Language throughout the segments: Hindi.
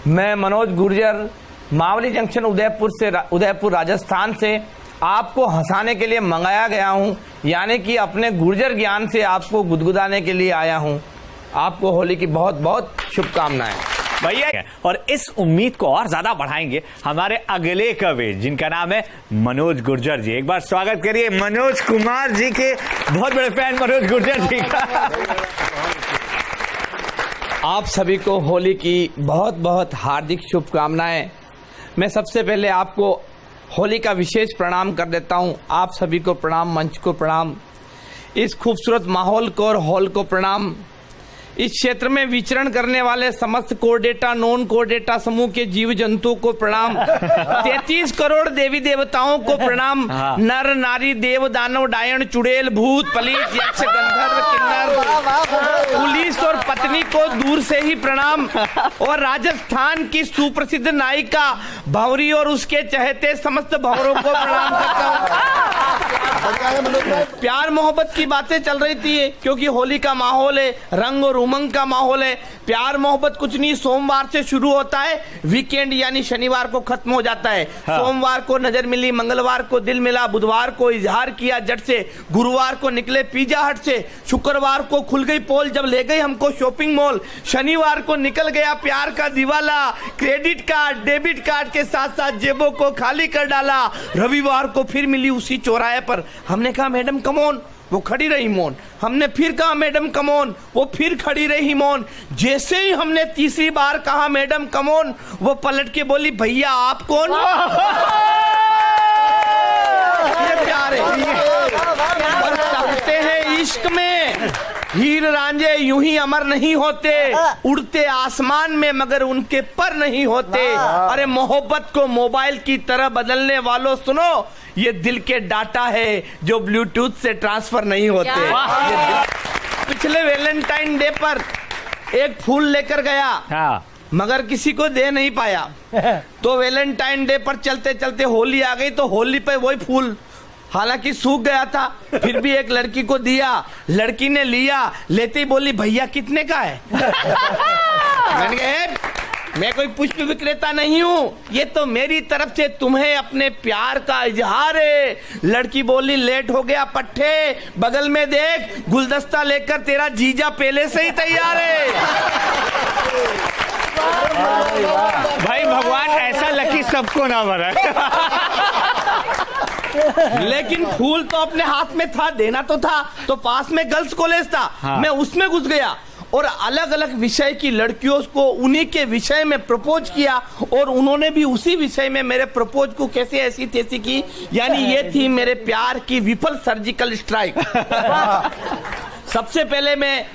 मैं मनोज गुर्जर मावली जंक्शन उदयपुर राजस्थान से आपको हंसाने के लिए मंगाया गया हूं, यानी कि अपने गुर्जर ज्ञान से आपको गुदगुदाने के लिए आया हूं। आपको होली की बहुत बहुत शुभकामनाएं भैया। और इस उम्मीद को और ज्यादा बढ़ाएंगे हमारे अगले कवि, जिनका नाम है मनोज गुर्जर जी। एक बार स्वागत करिए मनोज कुमार जी के बहुत बड़े फैन मनोज गुर्जर जी का। आप सभी को होली की बहुत बहुत हार्दिक शुभकामनाएं। मैं सबसे पहले आपको होली का विशेष प्रणाम कर देता हूं। आप सभी को प्रणाम, मंच को प्रणाम, इस खूबसूरत माहौल को और हॉल को प्रणाम। इस क्षेत्र में विचरण करने वाले समस्त कोरडेटा नॉन कोरडेटा समूह के जीव जंतुओं को प्रणाम। 33 करोड़ देवी देवताओं को प्रणाम। नर नारी देव दानव डायन चुड़ैल भूत पलीत यक्ष गंधर्व किन्नर पुलिस और पत्नी को दूर से ही प्रणाम। और राजस्थान की सुप्रसिद्ध नायिका भंवरी और उसके चहेते समस्त भंवरों को प्रणाम करता हूँ। प्यार मोहब्बत की बातें चल रही थी, क्योंकि होली का माहौल है, रंग और उमंग का माहौल है। प्यार मोहब्बत कुछ नहीं, सोमवार से शुरू होता है, वीकेंड यानी शनिवार को खत्म हो जाता है। सोमवार को नजर मिली, मंगलवार को दिल मिला, बुधवार को इजहार किया जट से, गुरुवार को निकले पिज्जा हट से, शुक्रवार को खुल गई पोल जब ले गई हमको शॉपिंग मॉल, शनिवार को निकल गया प्यार का दिवाला, क्रेडिट कार्ड डेबिट कार्ड के साथ साथ जेबों को खाली कर डाला। रविवार को फिर मिली उसी चौराहे पर, हमने कहा मैडम कम ऑन, वो खड़ी रही मौन। हमने फिर कहा मैडम कम ऑन, वो फिर खड़ी रही मौन। जैसे ही हमने तीसरी बार कहा मैडम कम ऑन, वो पलट के बोली भैया आप कौन? ये प्यार है। करते हैं इश्क में हीर रांझे यूं ही अमर नहीं होते, उड़ते आसमान में मगर उनके पर नहीं होते। अरे मोहब्बत को मोबाइल की तरह बदलने वालों सुनो, ये दिल के डाटा है जो ब्लूटूथ से ट्रांसफर नहीं होते। पिछले वैलेंटाइन डे पर एक फूल लेकर गया, मगर किसी को दे नहीं पाया। तो वैलेंटाइन डे पर चलते चलते होली आ गई, तो होली पे वही फूल हालांकि सूख गया था, फिर भी एक लड़की को दिया। लड़की ने लिया, लेते ही बोली भैया कितने का है? मैंने कहा मैं कोई पुष्प विक्रेता नहीं हूँ, ये तो मेरी तरफ से तुम्हें अपने प्यार का इजहार है। लड़की बोली लेट हो गया पट्टे, बगल में देख गुलदस्ता लेकर तेरा जीजा पहले से ही तैयार है। भाई भगवान ऐसा लकी सबको ना बना। लेकिन फूल तो अपने हाथ में था, देना तो था। तो पास में गर्ल्स कॉलेज था, मैं उसमें घुस गया और अलग अलग विषय की लड़कियों को उन्हीं के विषय में प्रपोज किया, और उन्होंने भी उसी विषय में मेरे प्रपोज को कैसे ऐसी तैसी की। यानी ये थी मेरे प्यार की विफल सर्जिकल स्ट्राइक। सबसे पहले मैं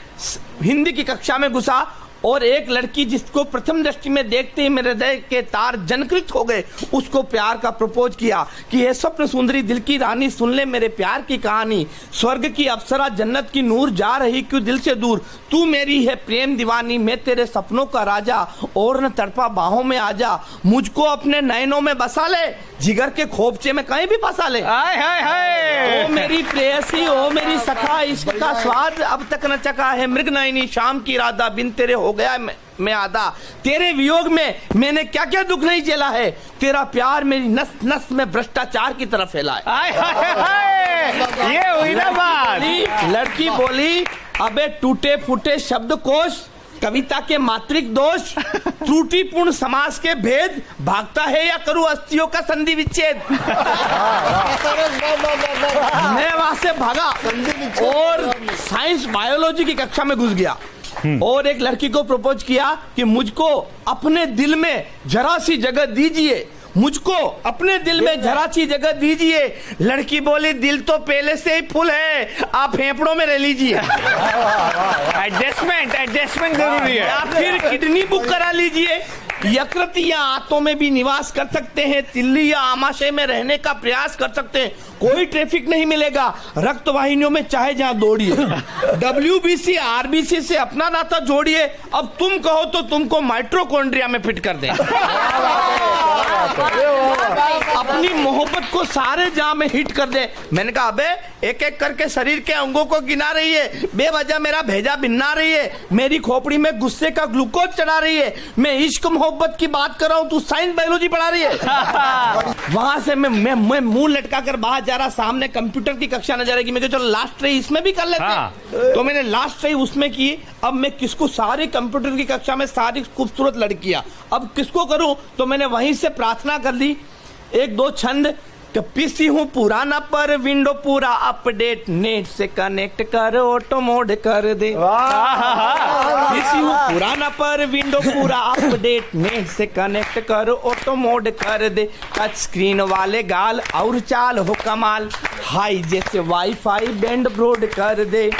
हिंदी की कक्षा में घुसा और एक लड़की जिसको प्रथम दृष्टि में देखते ही मेरे हृदय के तार जनकृत हो गए, उसको प्यार का प्रपोज किया कि ये स्वप्न सुंदरी दिल की रानी सुन ले मेरे प्यार की कहानी। स्वर्ग की अप्सरा जन्नत की नूर जा रही क्यों दिल से दूर, तू मेरी है प्रेम दीवानी मैं तेरे सपनों का राजा, और न तड़पा बाहों में आजा, मुझको अपने नयनों में बसा ले, जिगर के खोपचे में कहीं भी फंसा ले। हाय हाय हाय। ओ मेरी प्रेयसी ओ मेरी सखा, इश्क का स्वाद अब तक न चखा है, मृग नयनी शाम की राधा, बिन तेरे हो गया मैं आधा, तेरे वियोग में मैंने क्या क्या दुख नहीं झेला है, तेरा प्यार मेरी नस नस में भ्रष्टाचार की तरफ फैला है। हाय हाय हाय। ये हुई ना बात। लड़की बोली अबे टूटे फूटे शब्दकोश, कविता के मात्रिक दोष, त्रुटिपूर्ण समास के भेद, भागता है या करूं अस्थियों का संधि विच्छेद। मैं वहां से भागा और साइंस बायोलॉजी की कक्षा में घुस गया और एक लड़की को प्रपोज किया कि मुझको अपने दिल में जरा सी जगह दीजिए, मुझको अपने दिल में जरा सी जगह दीजिए। लड़की बोली दिल तो पहले से ही फुल है, आप फेफड़ों में रह लीजिए। एडजस्टमेंट जरूरी है, या फिर किडनी बुक करा लीजिए। यकृत या आंतों में भी निवास कर सकते हैं, तिल्ली या आमाशय में रहने का प्रयास कर सकते हैं, कोई ट्रैफिक नहीं मिलेगा। रक्त वाहिनियों में चाहे जहां दौड़िए, WBC RBC से अपना नाता जोड़िए। अब तुम कहो तो तुमको माइट्रोकॉन्ड्रिया में फिट कर दे। अपनी मोहब्बत को सारे जहां में हिट कर दे। मैंने कहा अबे एक एक करके शरीर के अंगों को गिना रही है, बेवजह मेरा भेजा बिन्ना रही है, मेरी खोपड़ी में गुस्से का ग्लूकोज चढ़ा रही है। मैं इश्क मोहब्बत की बात कर रहा हूँ, तू साइंस बायोलॉजी पढ़ा रही है। वहां से मैं मुंह लटका कर बाहर जा रहा, सामने कंप्यूटर की कक्षा नजर आएगी। मैं कहा चलो लास्ट ट्राई इसमें भी कर लेते हैं। तो मैंने लास्ट ट्राई उसमें की। अब मैं किसको, सारी कंप्यूटर की कक्षा में सारी खूबसूरत लड़कियां, अब किसको करूं? तो मैंने वहीं से प्रार्थना कर ली, एक दो छंद। तो पीसी हूँ पुराना पर विंडो पूरा अपडेट, नेट से कनेक्ट कर ऑटो मोड कर दे। पीसी हूँ पुराना पर विंडो पूरा अपडेट, नेट से कनेक्ट कर ऑटो मोड कर दे। टच स्क्रीन वाले गाल और चाल हो कमाल, हाई जैसे वाईफाई बैंड ब्रॉड कर दे।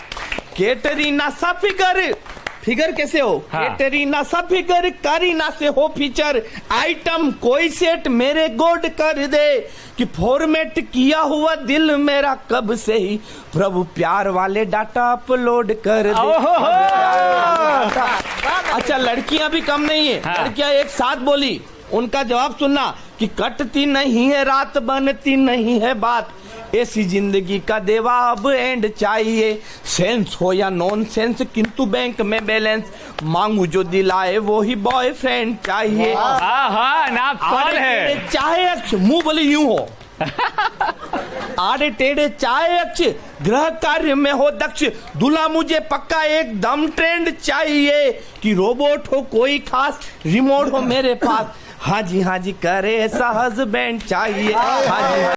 कैटरीना सा फिगर कैसे हो? कैटरीना सा फिगर, करीना से हो फीचर, आइटम कोई सेट मेरे गोड कर दे। कि फॉर्मेट किया हुआ दिल मेरा कब से ही, प्रभु प्यार वाले डाटा अपलोड कर दे। अच्छा लड़कियां भी कम नहीं है, लड़कियां एक साथ बोली, उनका जवाब सुनना कि कटती नहीं है रात, बनती नहीं है बात, ऐसी जिंदगी का देवा अब एंड चाहिए। सेंस हो या नॉन सेंस, किंतु बैंक में बैलेंस, मांगू जो दिलाए वो ही बॉयफ्रेंड चाहिए। नाम कौन है? चाहे अक्ष, मुंह बोले यूं हो, आड़े टेढ़े चाहे अक्ष, ग्रह कार्य में हो दक्ष, दूल्हा मुझे पक्का एकदम ट्रेंड चाहिए। कि रोबोट हो कोई खास, रिमोट हो मेरे पास, हाँ जी करे ऐसा हस्बैंड चाहिए। हाँ जी।